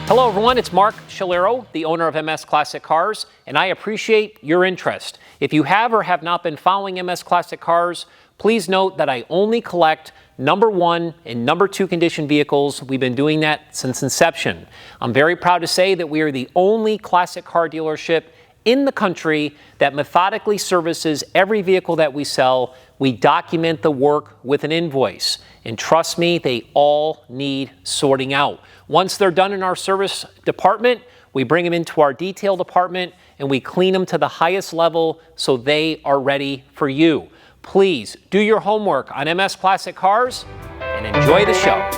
Hello everyone, it's Mark Shalero, the owner of MS Classic Cars, and I appreciate your interest. If you have or have not been following MS Classic Cars, please note that I only collect number 1 and number 2 condition vehicles. We've been doing that since inception. I'm very proud to say that we are the only classic car dealership in the country that methodically services every vehicle that we sell. We document the work with an invoice. And trust me, they all need sorting out. Once they're done in our service department, we bring them into our detail department and we clean them to the highest level so they are ready for you. Please do your homework on MS Classic Cars and enjoy the show.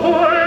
Oh,